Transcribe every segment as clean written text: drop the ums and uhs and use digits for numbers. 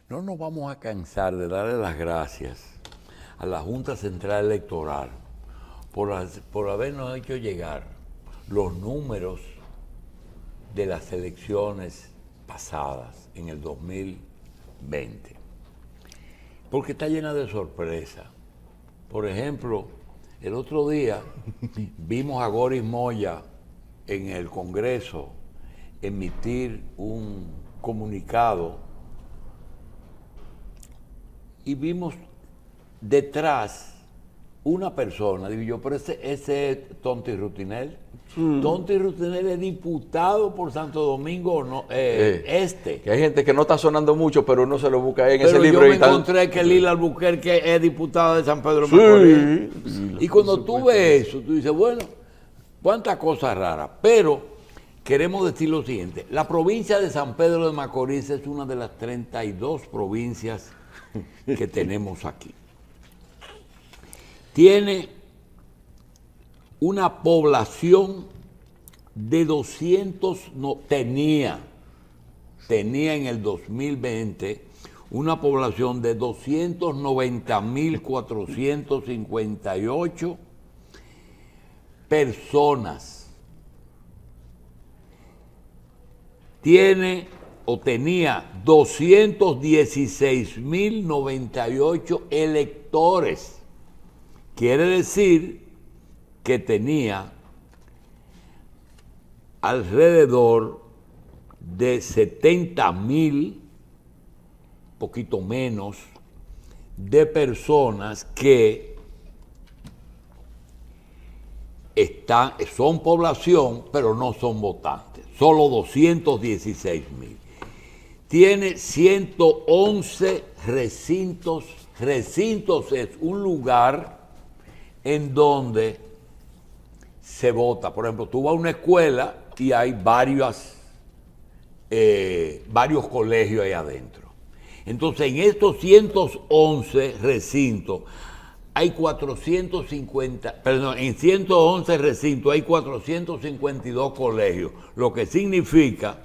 No nos vamos a cansar de darle las gracias a la Junta Central Electoral por habernos hecho llegar los números de las elecciones pasadas en el 2020. Porque está llena de sorpresas. Por ejemplo, el otro día vimos a Goris Moya en el Congreso emitir un comunicado y vimos detrás una persona, digo yo, pero ese es Tonti Rutinel. Tonti Rutinel es diputado por Santo Domingo Este. Que hay gente que no está sonando mucho, pero uno se lo busca ahí en ese libro. Pero yo me encontré que Lila Albuquerque es diputada de San Pedro de Macorís. Y cuando tú ves eso, tú dices, bueno, cuántas cosas raras. Pero queremos decir lo siguiente. La provincia de San Pedro de Macorís es una de las 32 provincias que tenemos aquí. Tiene una población de tenía en el 2020 una población de 290.458 personas. Tiene o tenía 216.098 electores. Quiere decir que tenía alrededor de 70.000, poquito menos, de personas que son población, pero no son votantes. Solo 216.000. Tiene 111 recintos. Recintos es un lugar en donde se vota. Por ejemplo, tú vas a una escuela y hay varios colegios ahí adentro. Entonces, en estos 111 recintos hay 111 recintos hay 452 colegios, lo que significa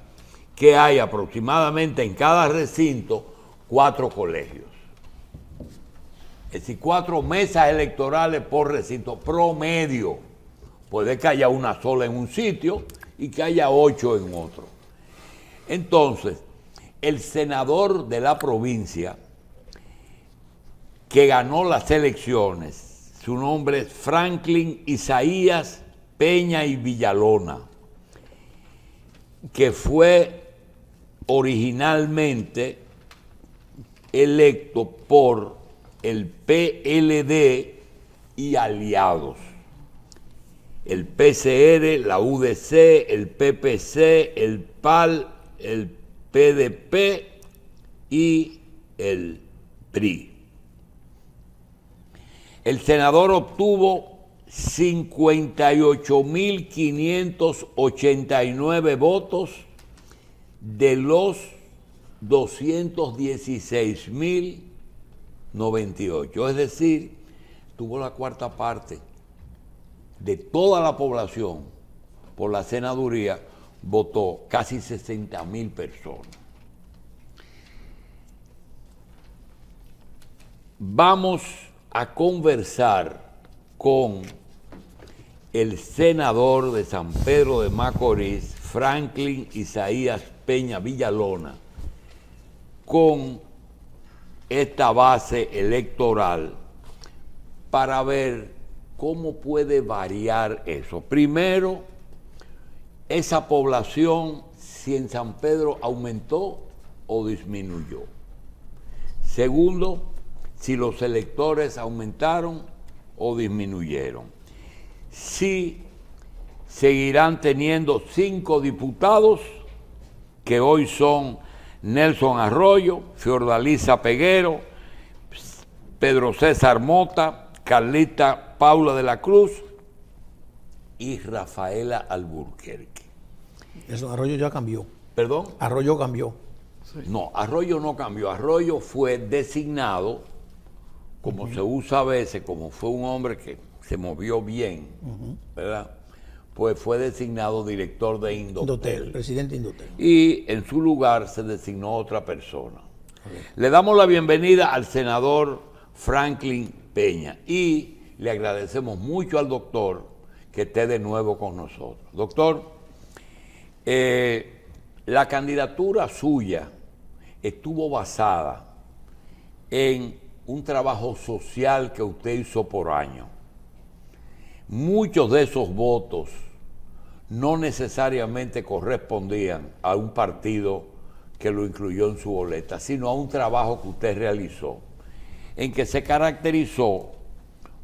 que hay aproximadamente en cada recinto 4 colegios. Es decir, 4 mesas electorales por recinto promedio. Puede que haya una sola en un sitio y que haya 8 en otro. Entonces, el senador de la provincia que ganó las elecciones, su nombre es Franklin Isaías Peña y Villalona, que fue originalmente electo por el PLD y aliados. El PCR, la UDC, el PPC, el PAL, el PDP y el PRI. El senador obtuvo 58.589 votos de los 216.098. Es decir, tuvo la cuarta parte de toda la población por la senaduría, votó casi 60.000 personas. Vamos a conversar con el senador de San Pedro de Macorís, Franklin Isaías Peña Villalona, con esta base electoral para ver cómo puede variar eso. Primero, esa población, si en San Pedro aumentó o disminuyó. Segundo, si los electores aumentaron o disminuyeron. Si seguirán teniendo 5 diputados, que hoy son Nelson Arroyo, Fiordalisa Peguero, Pedro César Mota, Carlita Paula de la Cruz y Rafaela Albuquerque. Eso, Arroyo ya cambió. ¿Perdón? Arroyo cambió. Sí. No, Arroyo no cambió. Arroyo fue designado, como se usa a veces, como fue un hombre que se movió bien, ¿verdad? Pues fue designado director de Indotel. Presidente de Indotel. Y en su lugar se designó otra persona. Le damos la bienvenida al senador Franklin Peña y le agradecemos mucho al doctor que esté de nuevo con nosotros. Doctor, la candidatura suya estuvo basada en un trabajo social que usted hizo por año. Muchos de esos votos no necesariamente correspondían a un partido que lo incluyó en su boleta, sino a un trabajo que usted realizó, en que se caracterizó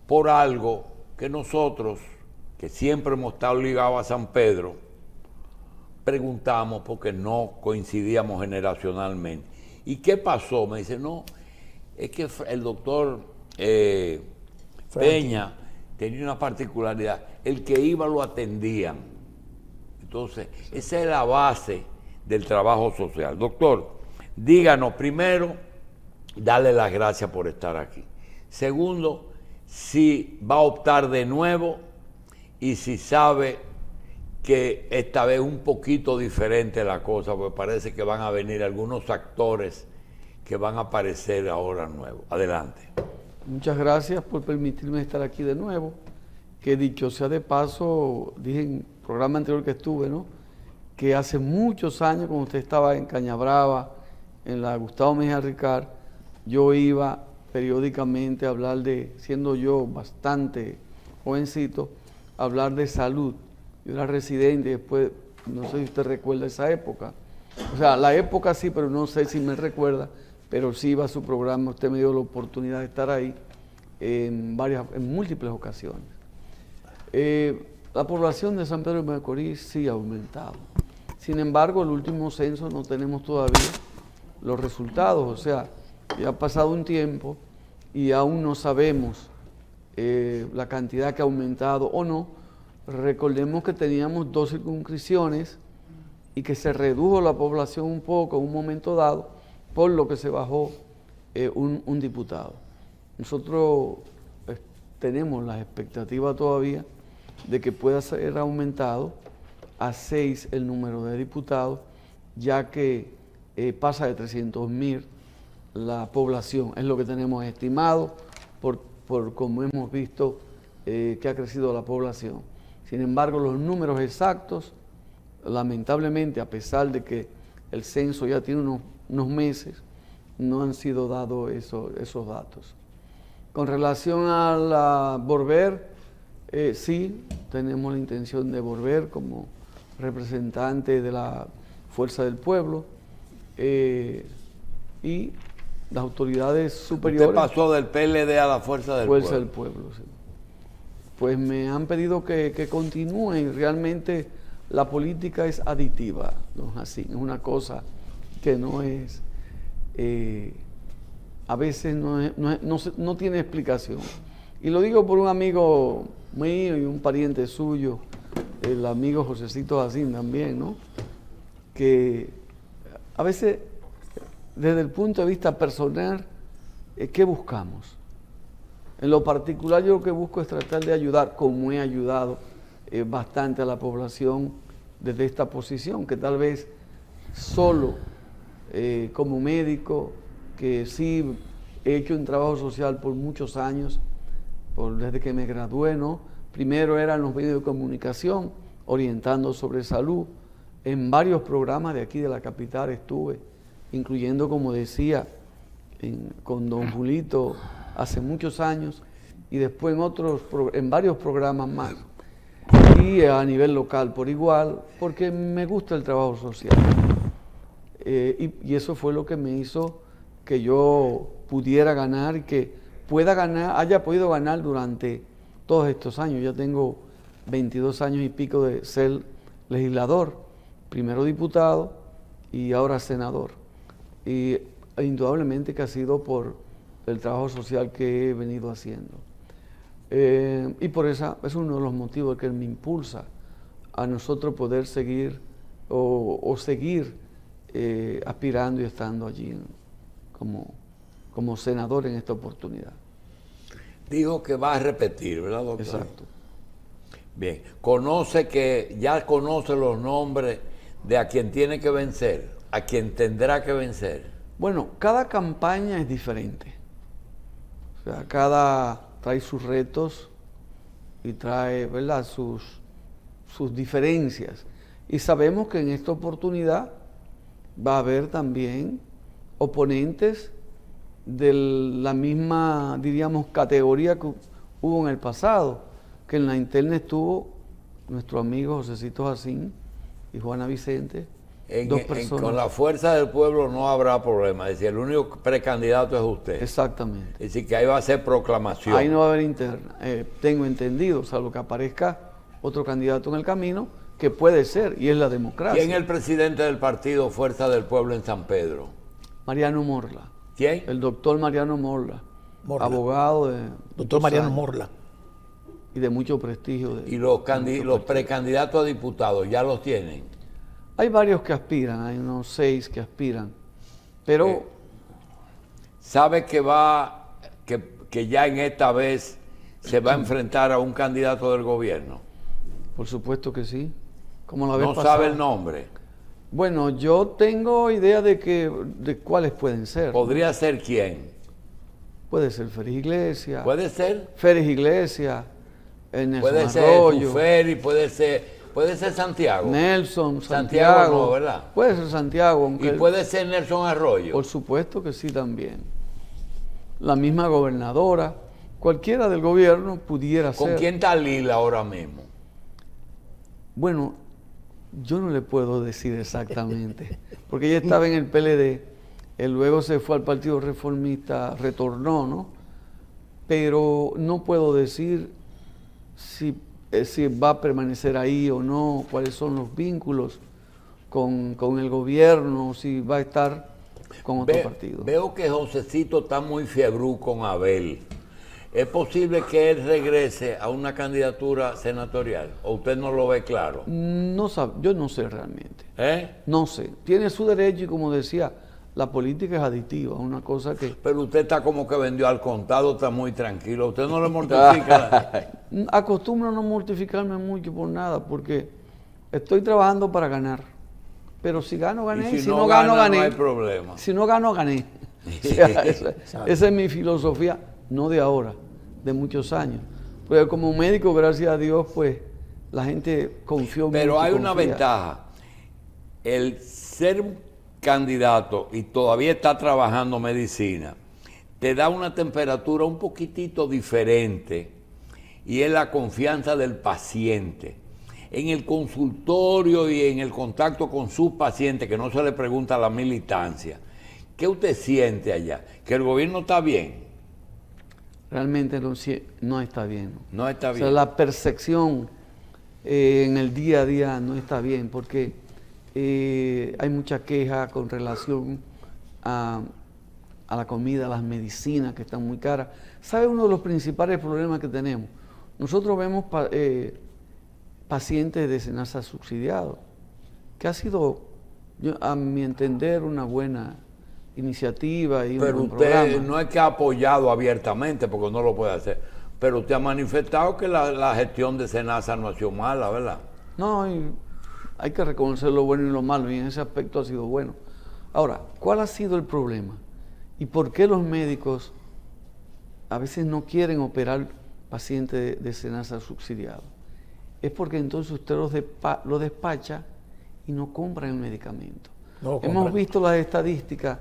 por algo que nosotros, que siempre hemos estado ligados a San Pedro, preguntamos porque no coincidíamos generacionalmente. ¿Y qué pasó? Me dice, no, es que el doctor Peña tenía una particularidad, el que iba lo atendían. Entonces, esa es la base del trabajo social. Doctor, díganos primero, darle las gracias por estar aquí. Segundo, si va a optar de nuevo y si sabe que esta vez un poquito diferente la cosa, porque parece que van a venir algunos actores que van a aparecer ahora nuevos. Adelante. Muchas gracias por permitirme estar aquí de nuevo. Que dicho sea de paso, dije en el programa anterior que estuve, ¿no?, que hace muchos años, cuando usted estaba en Cañabrava, en la Gustavo Mejía Ricard, yo iba periódicamente a hablar de, siendo yo bastante jovencito, a hablar de salud. Yo era residente, después, no sé si usted recuerda esa época. O sea, la época sí, pero no sé si me recuerda, pero sí iba a su programa, usted me dio la oportunidad de estar ahí en múltiples ocasiones. La población de San Pedro de Macorís sí ha aumentado. Sin embargo, el último censo no tenemos todavía los resultados, o sea, ya ha pasado un tiempo y aún no sabemos la cantidad que ha aumentado o no. Recordemos que teníamos 2 circunscripciones y que se redujo la población un poco en un momento dado, por lo que se bajó un diputado. Nosotros tenemos la expectativa todavía de que pueda ser aumentado a 6 el número de diputados, ya que pasa de 300.000 la población, es lo que tenemos estimado por como hemos visto que ha crecido la población. Sin embargo, los números exactos, lamentablemente, a pesar de que el censo ya tiene unos meses, no han sido dados esos datos. Con relación a la volver, sí, tenemos la intención de volver como representante de la Fuerza del Pueblo y las autoridades superiores. ¿Usted pasó del PLD a la Fuerza del Pueblo? Fuerza del Pueblo, sí. Pues me han pedido que continúen. Realmente la política es aditiva, no es así, es una cosa que no es, a veces no tiene explicación. Y lo digo por un amigo mío y un pariente suyo, el amigo Josecito Jacín también, ¿no?, que a veces desde el punto de vista personal, ¿qué buscamos? En lo particular yo lo que busco es tratar de ayudar, como he ayudado bastante a la población desde esta posición, que tal vez solo como médico, que sí he hecho un trabajo social por muchos años, desde que me gradué, ¿no? Primero eran los medios de comunicación, orientando sobre salud. En varios programas de aquí de la capital estuve, incluyendo, como decía, con don Julito hace muchos años, y después en varios programas más, y a nivel local por igual, porque me gusta el trabajo social. Y eso fue lo que me hizo que yo pudiera ganar y que haya podido ganar durante todos estos años. Ya tengo 22 años y pico de ser legislador, primero diputado y ahora senador. Y indudablemente que ha sido por el trabajo social que he venido haciendo. Y por eso es uno de los motivos que me impulsa a nosotros poder seguir o seguir aspirando y estando allí como senador en esta oportunidad. Dijo que va a repetir, ¿verdad, doctor? Exacto. Bien, ya conoce los nombres de a quien tiene que vencer, a quien tendrá que vencer. Bueno, cada campaña es diferente. O sea, cada trae sus retos y trae, ¿verdad?, sus diferencias. Y sabemos que en esta oportunidad va a haber también oponentes de la misma, diríamos, categoría que hubo en el pasado, que en la interna estuvo nuestro amigo Josecito Jacín y Juana Vicente, dos personas. Con la fuerza del pueblo no habrá problema, es decir, el único precandidato es usted. Exactamente. Es decir, que ahí va a ser proclamación. Ahí no va a haber interna, tengo entendido, salvo que aparezca otro candidato en el camino, que puede ser, y es la democracia. ¿Quién es el presidente del partido Fuerza del Pueblo en San Pedro? Mariano Morla. ¿Quién? El doctor Mariano Morla. Morla. Abogado de... Doctor Mariano Morla. Y de mucho prestigio. Y los precandidatos a diputados, ¿ya los tienen? Hay varios que aspiran, hay unos 6 que aspiran, pero... ¿Sabe que ya en esta vez se va a enfrentar a un candidato del gobierno? Por supuesto que sí. Como la vez ¿No pasada. sabe el nombre? Bueno, yo tengo idea de cuáles pueden ser. ¿Podría ser quién? Puede ser Félix Iglesias. ¿Puede ser? Félix Iglesias. Nelson Puede ser Arroyo. Fuferi, puede ser Santiago. Nelson, Santiago Santiago. no, ¿verdad? Puede ser Santiago. Aunque Y puede ser Nelson Arroyo. Por supuesto que sí también. La misma gobernadora. Cualquiera del gobierno pudiera ser. ¿Con quién está Lila ahora mismo? Bueno, yo no le puedo decir exactamente, porque ella estaba en el PLD, luego se fue al Partido Reformista, retornó, ¿no? Pero no puedo decir si va a permanecer ahí o no, cuáles son los vínculos con el gobierno, si va a estar con otro partido. Veo que Josecito está muy fiebrú con Abel. ¿Es posible que él regrese a una candidatura senatorial? ¿O usted no lo ve claro? No sabe, yo no sé realmente. No sé. Tiene su derecho y, como decía, la política es aditiva, una cosa que... Pero usted está como que vendió al contado, está muy tranquilo. ¿Usted no le mortifica? Acostumbro a no mortificarme mucho por nada, porque estoy trabajando para ganar. Pero si gano, gané. Y si no gano, gané. No hay problema. Si no gano, gané. O sea, esa es mi filosofía, no de ahora, de muchos años. Pero como médico, gracias a Dios, pues la gente confió mucho. Pero hay una ventaja. El ser candidato y todavía está trabajando medicina, te da una temperatura un poquitito diferente y es la confianza del paciente. En el consultorio y en el contacto con sus pacientes, que no se le pregunta la militancia, ¿qué usted siente allá? ¿Que el gobierno está bien? Realmente no está bien. No está bien. O sea, la percepción en el día a día no está bien, porque hay mucha queja con relación a la comida, a las medicinas que están muy caras. ¿Sabe uno de los principales problemas que tenemos? Nosotros vemos pacientes de SENASA subsidiados, que ha sido, a mi entender, una buena iniciativa y pero un buen usted programa. no es que ha apoyado abiertamente, porque no lo puede hacer, pero usted ha manifestado que la gestión de SENASA no ha sido mala, ¿verdad? No, hay que reconocer lo bueno y lo malo, y en ese aspecto ha sido bueno. Ahora, ¿cuál ha sido el problema? ¿Y por qué los médicos a veces no quieren operar pacientes de SENASA subsidiados? Es porque entonces usted los despacha y no compran el medicamento. Hemos visto las estadísticas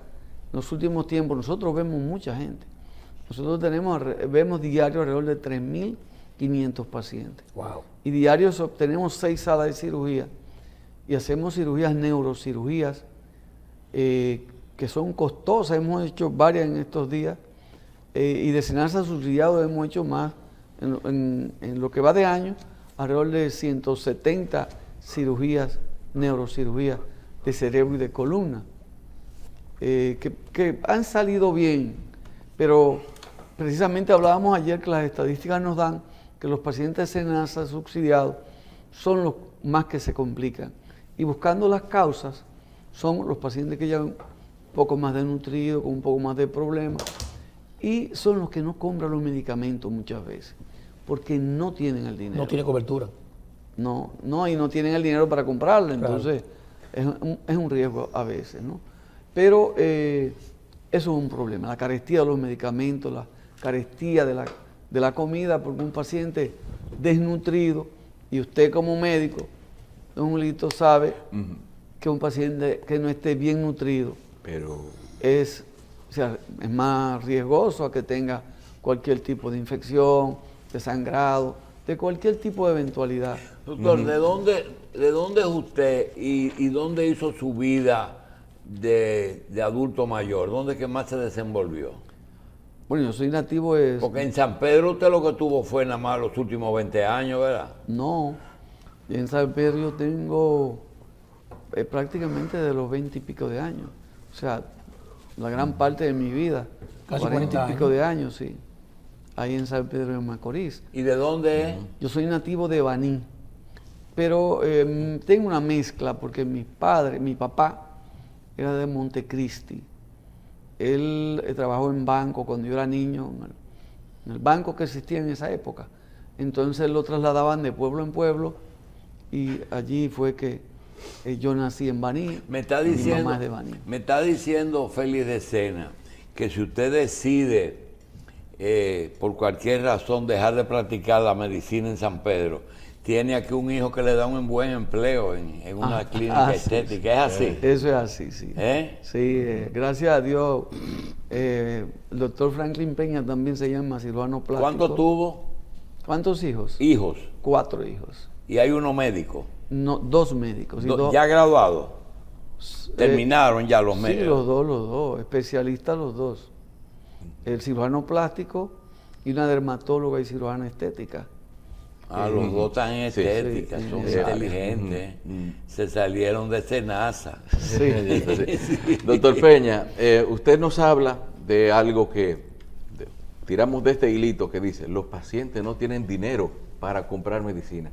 en los últimos tiempos. Nosotros vemos mucha gente. Nosotros vemos diario alrededor de 3.500 pacientes. Wow. Y diarios obtenemos 6 salas de cirugía y hacemos cirugías, neurocirugías, que son costosas. Hemos hecho varias en estos días, y de SENASA subsidiado hemos hecho más en lo que va de año, alrededor de 170 cirugías, neurocirugías de cerebro y de columna, que han salido bien, pero precisamente hablábamos ayer que las estadísticas nos dan que los pacientes de SENASA subsidiados son los más que se complican, y buscando las causas son los pacientes que llevan un poco más desnutridos, con un poco más de problemas, y son los que no compran los medicamentos muchas veces, porque no tienen el dinero. No tiene cobertura. No, y no tienen el dinero para comprarla, Claro. entonces es un riesgo a veces, ¿no? Pero eso es un problema, la carestía de los medicamentos, la carestía de la comida, porque un paciente desnutrido, y usted como médico, don Julito, sabe que un paciente que no esté bien nutrido Pero es más riesgoso a que tenga cualquier tipo de infección, de sangrado, de cualquier tipo de eventualidad. Doctor, ¿de dónde es usted y dónde hizo su vida de adulto mayor? ¿Dónde es que más se desenvolvió? Bueno, yo soy nativo de... Porque en San Pedro usted lo que tuvo fue nada más los últimos 20 años, ¿verdad? No, en San Pedro yo tengo prácticamente de los 20 y pico de años. O sea, la gran parte de mi vida, Casi 40 y pico años. de años, sí. Ahí en San Pedro de Macorís. ¿Y de dónde es? Yo soy nativo de Baní, pero tengo una mezcla porque mi papá era de Montecristi. Él trabajó en banco cuando yo era niño, en el banco que existía en esa época. Entonces lo trasladaban de pueblo en pueblo y allí fue que yo nací en Baní. Me está mi diciendo, mamá es de Baní. me está diciendo Félix de Sena que si usted decide por cualquier razón dejar de practicar la medicina en San Pedro, tiene aquí un hijo que le da un buen empleo en una clínica estética. ¿Es así? Eso es así, sí. ¿Eh? Sí, gracias a Dios. El doctor Franklin Peña también se llama cirujano plástico. ¿Cuánto tuvo? ¿Cuántos hijos? Hijos. 4 hijos. Y hay uno médico. No, 2 médicos. Y dos- ¿Ya graduados? Terminaron ya los Sí, médicos. los dos, especialistas los dos. El cirujano plástico y una dermatóloga y cirujana estética. Los dos están en Sí, estética, sí, son sí. inteligentes. Se salieron de Senasa. Sí. Doctor Peña, usted nos habla de algo que tiramos de este hilito que dice, los pacientes no tienen dinero para comprar medicina.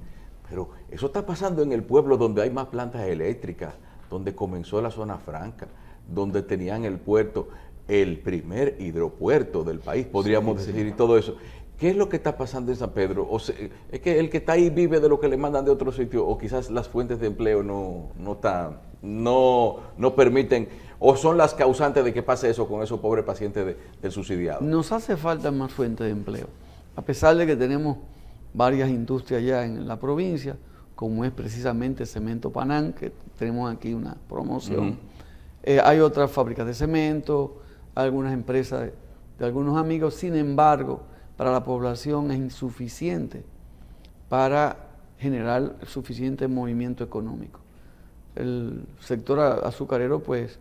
Pero eso está pasando en el pueblo donde hay más plantas eléctricas, donde comenzó la zona franca, donde tenían el puerto, el primer hidropuerto del país, podríamos decir, y todo eso. ¿Qué es lo que está pasando en San Pedro? O sea, ¿es que el que está ahí vive de lo que le mandan de otro sitio? ¿O quizás las fuentes de empleo no permiten, o son las causantes de que pase eso con esos pobres pacientes del subsidiado? Nos hace falta más fuentes de empleo. A pesar de que tenemos varias industrias ya en la provincia, como es precisamente Cemento Panán, que tenemos aquí una promoción. Hay otras fábricas de cemento, algunas empresas de algunos amigos, sin embargo, para la población es insuficiente para generar suficiente movimiento económico. El sector azucarero, pues,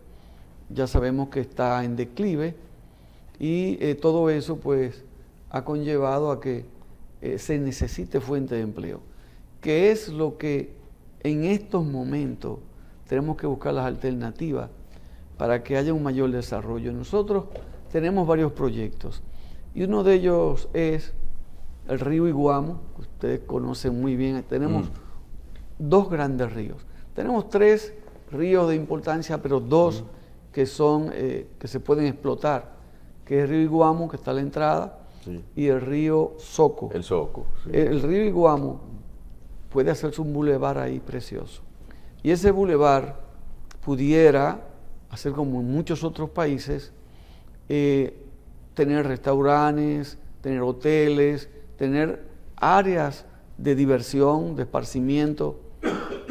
ya sabemos que está en declive y todo eso, pues, ha conllevado a que se necesite fuente de empleo, que es lo que en estos momentos tenemos que buscar las alternativas para que haya un mayor desarrollo. Nosotros tenemos varios proyectos y uno de ellos es el río Iguamo, que ustedes conocen muy bien. Tenemos 2 grandes ríos. Tenemos 3 ríos de importancia, pero 2 que son que se pueden explotar, que es el río Iguamo, que está a la entrada, y el río Soco. El Soco. Sí. El río Iguamo puede hacerse un bulevar ahí precioso. Y ese bulevar pudiera hacer como en muchos otros países, tener restaurantes, tener hoteles, tener áreas de diversión, de esparcimiento,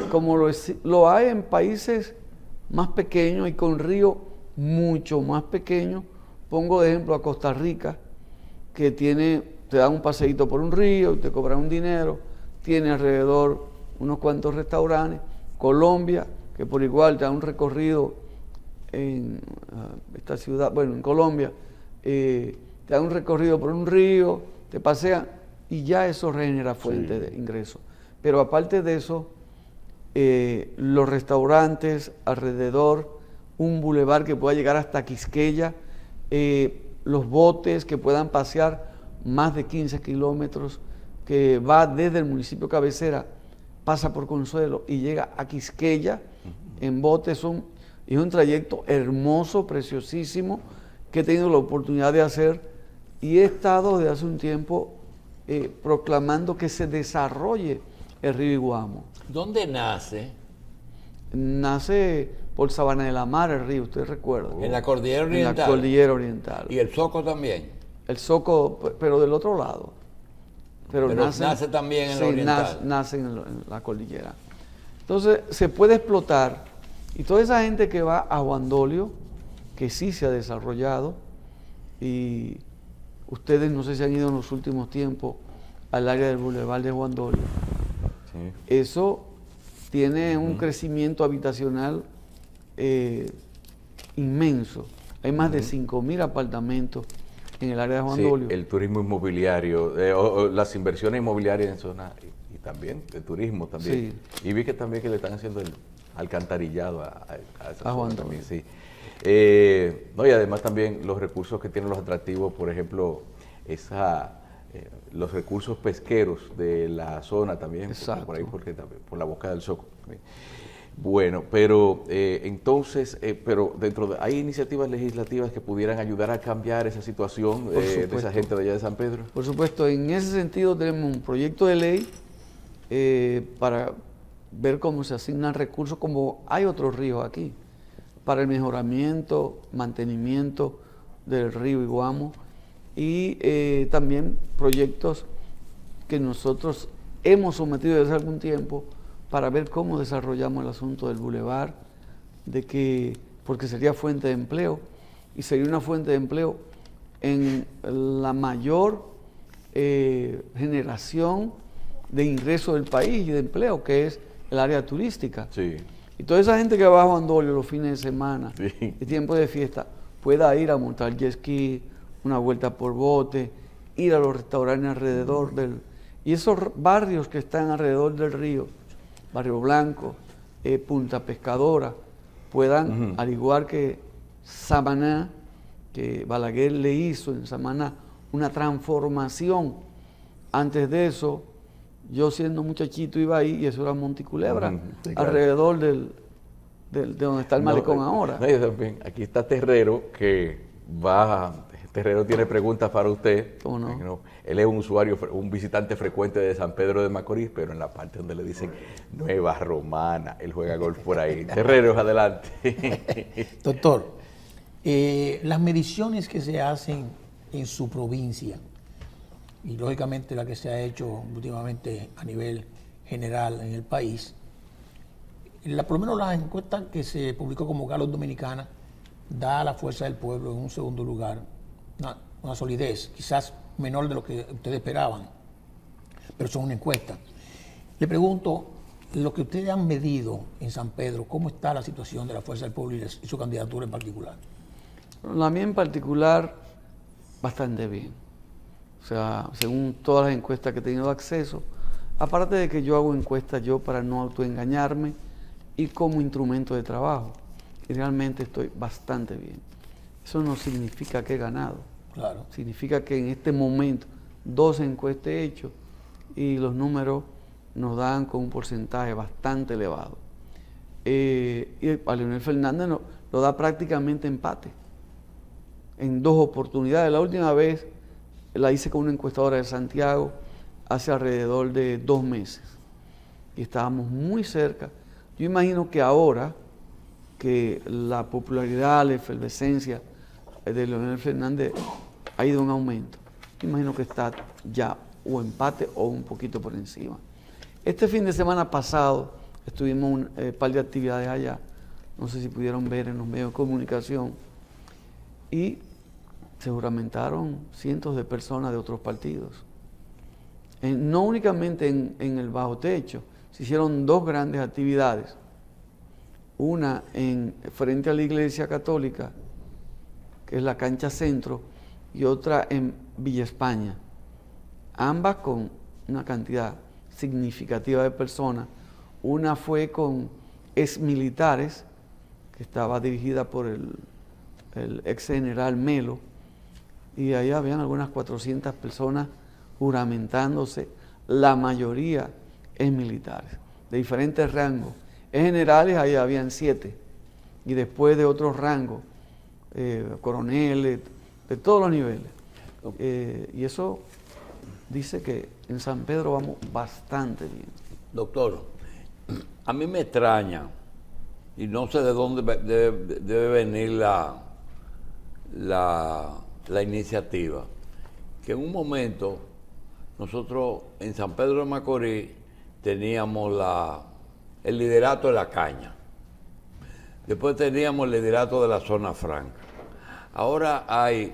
como lo hay en países más pequeños y con ríos mucho más pequeños. Pongo de ejemplo a Costa Rica, que te dan un paseíto por un río, te cobran un dinero, tiene alrededor unos cuantos restaurantes. Colombia, que por igual te da un recorrido en esta ciudad, bueno, en Colombia, te da un recorrido por un río, te pasean y ya eso genera fuente de ingresos. Pero aparte de eso, los restaurantes alrededor, un bulevar que pueda llegar hasta Quisqueya, los botes que puedan pasear más de 15 kilómetros, que va desde el municipio cabecera, pasa por Consuelo y llega a Quisqueya en bote. Es un trayecto hermoso, preciosísimo, que he tenido la oportunidad de hacer y he estado desde hace un tiempo proclamando que se desarrolle el río Iguamo. ¿Dónde nace? Nace por Sabana de la Mar, el río, usted recuerda. En la cordillera En oriental. la cordillera oriental. Y el Soco también. El Soco, pero del otro lado. Pero nace también en la sí, oriental. nace en la cordillera. Entonces, se puede explotar. Y toda esa gente que va a Juan Dolio, que sí se ha desarrollado, y ustedes no sé si han ido en los últimos tiempos al área del Boulevard de Juan Dolio. Sí. Eso tiene un crecimiento habitacional inmenso. Hay más de 5.000 apartamentos en el área de Juan Sí, Dolio. el turismo inmobiliario, o las inversiones inmobiliarias en zona, y también de turismo también. Y vi que también que le están haciendo el alcantarillado a esa zona Juan también, Dolio. sí. No, y además también los recursos que tienen los atractivos, por ejemplo, los recursos pesqueros de la zona también, Exacto. por ahí, porque también, por la boca del Soco. Bueno, pero entonces, pero hay iniciativas legislativas que pudieran ayudar a cambiar esa situación de supuesto. esa gente de allá de San Pedro. Por supuesto, en ese sentido tenemos un proyecto de ley para ver cómo se asignan recursos, como hay otros ríos aquí, para el mejoramiento, mantenimiento del río Iguamo, y también proyectos que nosotros hemos sometido desde hace algún tiempo para ver cómo desarrollamos el asunto del bulevar, porque sería fuente de empleo, y sería una fuente de empleo en la mayor generación de ingresos del país y de empleo, que es el área turística. Sí. Y toda esa gente que va a Juan Dolio los fines de semana, Sí. y tiempo de fiesta, pueda ir a montar jet ski, una vuelta por bote, ir a los restaurantes alrededor y esos barrios que están alrededor del río, Barrio Blanco, Punta Pescadora, puedan, al igual que Samaná, que Balaguer le hizo en Samaná una transformación. Antes de eso, yo siendo muchachito iba ahí y eso era Monticulebra, Sí, claro. alrededor de donde está el malecón ahora. No, y también, aquí está Terrero, Terrero tiene preguntas para usted. ¿Cómo no? Él es un usuario, un visitante frecuente de San Pedro de Macorís, pero en la parte donde le dicen Nueva Romana, él juega golf por ahí. Terrero, adelante. Doctor, las mediciones que se hacen en su provincia, y lógicamente la que se ha hecho últimamente a nivel general en el país, por lo menos las encuestas que se publicó como Galos Dominicana, da a la Fuerza del Pueblo en un segundo lugar una solidez, quizás menor de lo que ustedes esperaban, pero son una encuesta. Le pregunto, lo que ustedes han medido en San Pedro, ¿cómo está la situación de la Fuerza del Pueblo y su candidatura en particular? La mía en particular, bastante bien. O sea, según todas las encuestas que he tenido acceso, aparte de que yo hago encuestas yo para no autoengañarme y como instrumento de trabajo, y realmente estoy bastante bien. Eso no significa que he ganado. Claro. Significa que en este momento 2 encuestas he hecho y los números nos dan con un porcentaje bastante elevado. Y a Leonel Fernández lo da prácticamente empate. En 2 oportunidades. La última vez la hice con una encuestadora de Santiago hace alrededor de 2 meses. Y estábamos muy cerca. Yo imagino que ahora que la popularidad, la efervescencia de Leonel Fernández ha ido en aumento, yo imagino que está ya o empate o un poquito por encima. Este fin de semana pasado estuvimos un par de actividades allá, no sé si pudieron ver en los medios de comunicación, y se juramentaron cientos de personas de otros partidos. No únicamente en el bajo techo, se hicieron 2 grandes actividades. Una frente a la Iglesia Católica, que es la cancha centro, y otra en Villa España. Ambas con una cantidad significativa de personas. Una fue con exmilitares, que estaba dirigida por el ex general Melo, y ahí habían algunas 400 personas juramentándose, la mayoría es militares, de diferentes rangos. En generales ahí habían 7, y después de otros rangos, coroneles, de todos los niveles. Y eso dice que en San Pedro vamos bastante bien. Doctor, a mí me extraña y no sé de dónde debe venir la iniciativa, que en un momento nosotros en San Pedro de Macorís teníamos el liderato de la caña, después teníamos el liderato de la zona franca, ahora hay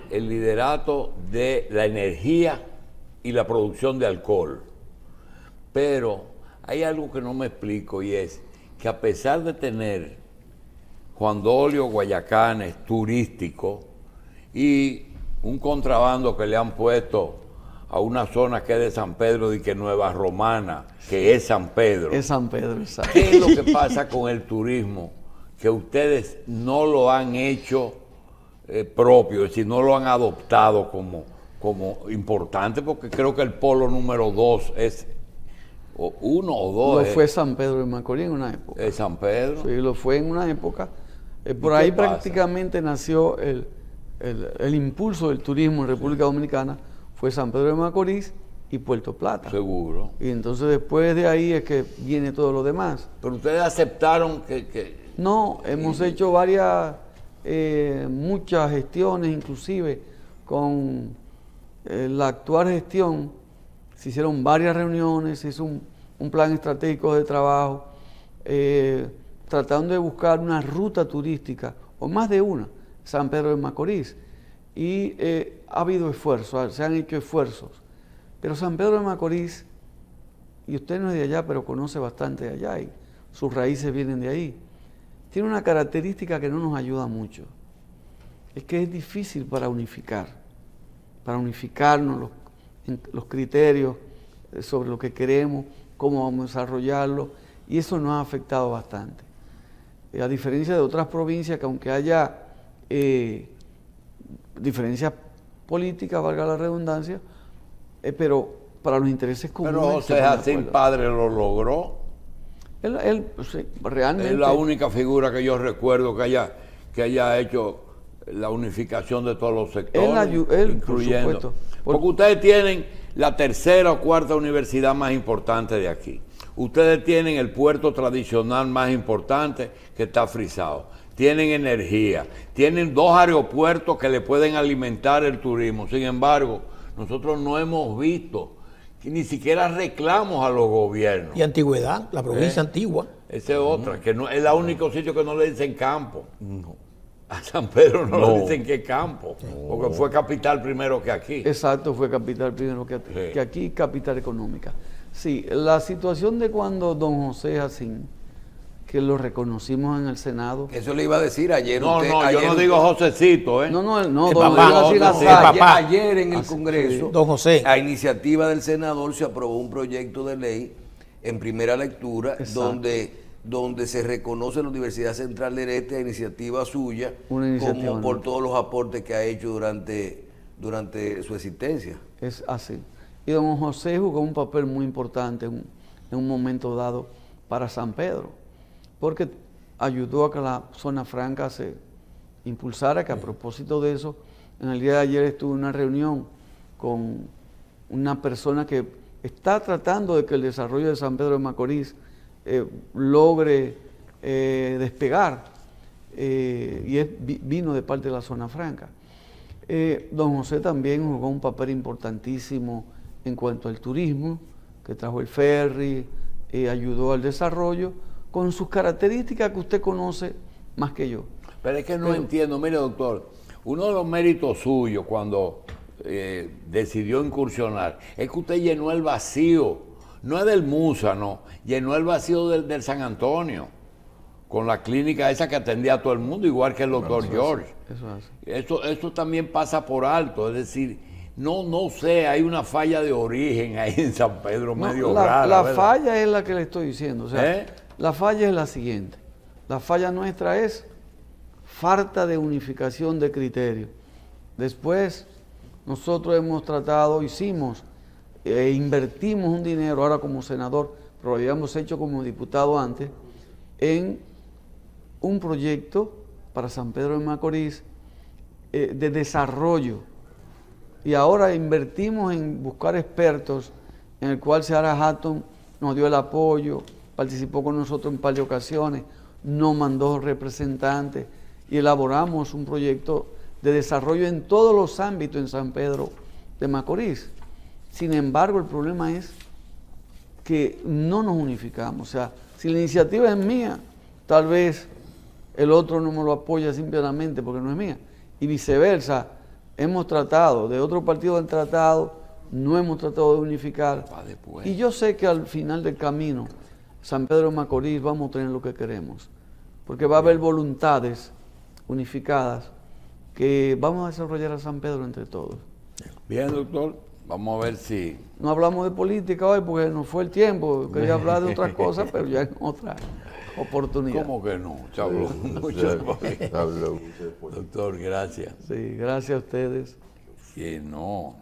el liderato de la energía y la producción de alcohol, pero hay algo que no me explico, y es que a pesar de tener Juan Dolio, Guayacanes, turístico, y un contrabando que le han puesto a una zona que es de San Pedro, y que Nueva Romana, que es San Pedro. Es San Pedro, exacto. ¿Qué es lo que pasa con el turismo? Que ustedes no lo han hecho propio, es decir, no lo han adoptado como importante, porque creo que el polo número 2 es uno o dos. Lo fue San Pedro de Macorís en una época. ¿Es San Pedro? Sí, lo fue en una época. Por ahí prácticamente nació el impulso del turismo en República Dominicana, fue San Pedro de Macorís y Puerto Plata. Seguro. Y entonces después de ahí es que viene todo lo demás. Pero ustedes aceptaron que... No, hemos hecho muchas gestiones, inclusive con la actual gestión, se hicieron varias reuniones, se hizo un plan estratégico de trabajo, tratando de buscar una ruta turística, o más de una, San Pedro de Macorís. Y ha habido esfuerzos, se han hecho esfuerzos. Pero San Pedro de Macorís, y usted no es de allá, pero conoce bastante de allá, y sus raíces vienen de ahí, tiene una característica que no nos ayuda mucho. Es que es difícil para unificarnos los criterios sobre lo que queremos, cómo vamos a desarrollarlo, y eso nos ha afectado bastante. A diferencia de otras provincias que aunque haya diferencias políticas, valga la redundancia, pero para los intereses comunes... Pero José Jacín Padre lo logró. Él sí, realmente... Es la única figura que yo recuerdo que haya hecho la unificación de todos los sectores, incluyendo... Por supuesto. Porque ustedes tienen la tercera o cuarta universidad más importante de aquí. Ustedes tienen el puerto tradicional más importante que está frisado. Tienen energía. Tienen 2 aeropuertos que le pueden alimentar el turismo. Sin embargo, nosotros no hemos visto que ni siquiera reclamos a los gobiernos. Y antigüedad, la provincia antigua. Esa es otra, que no, es el único sitio que no le dicen campo. No. A San Pedro no le dicen que campo, porque fue capital primero que aquí. Exacto, fue capital primero que aquí, capital económica. Sí, la situación de cuando don José Jacín, que lo reconocimos en el Senado. Eso le iba a decir ayer. No, yo no digo Josecito, ¿eh? No, don José Jacín ayer en el Congreso, don José, a iniciativa del senador, se aprobó un proyecto de ley en primera lectura donde se reconoce la Universidad Central del Este a iniciativa suya, como por todos los aportes que ha hecho durante su existencia. Es así. Y don José jugó un papel muy importante en un momento dado para San Pedro, porque ayudó a que la zona franca se impulsara, que a propósito de eso, en el día de ayer estuve en una reunión con una persona que está tratando de que el desarrollo de San Pedro de Macorís logre despegar, y vino de parte de la zona franca. Don José también jugó un papel importantísimo en cuanto al turismo, que trajo el ferry, ayudó al desarrollo, con sus características que usted conoce más que yo. Pero es que no entiendo, mire doctor, uno de los méritos suyos cuando decidió incursionar es que usted llenó el vacío, no es del Musa, no, llenó el vacío del San Antonio, con la clínica esa que atendía a todo el mundo, igual que el doctor George. Eso también pasa por alto, es decir, no sé, hay una falla de origen ahí en San Pedro, medio rara. La falla es la que le estoy diciendo, o sea, la falla es la siguiente, la falla nuestra es falta de unificación de criterios. Después, nosotros hemos tratado, invertimos un dinero, ahora como senador, pero lo habíamos hecho como diputado antes, en un proyecto para San Pedro de Macorís de desarrollo. Y ahora invertimos en buscar expertos, en el cual Seara Hatton nos dio el apoyo, participó con nosotros en un par de ocasiones, nos mandó representantes y elaboramos un proyecto de desarrollo en todos los ámbitos en San Pedro de Macorís. Sin embargo, el problema es que no nos unificamos. O sea, si la iniciativa es mía, tal vez el otro no me lo apoya simplemente porque no es mía. Y viceversa, hemos tratado, de otros partidos han tratado, no hemos tratado de unificar. Y yo sé que al final del camino, San Pedro de Macorís vamos a tener lo que queremos. Porque va a haber voluntades unificadas que vamos a desarrollar a San Pedro entre todos. Bien, doctor, vamos a ver si... No hablamos de política hoy porque nos fue el tiempo, quería hablar de otras cosas, pero ya en otra oportunidad. ¿Cómo que no? Se habló mucho. Doctor, gracias. Sí, gracias a ustedes. Que no.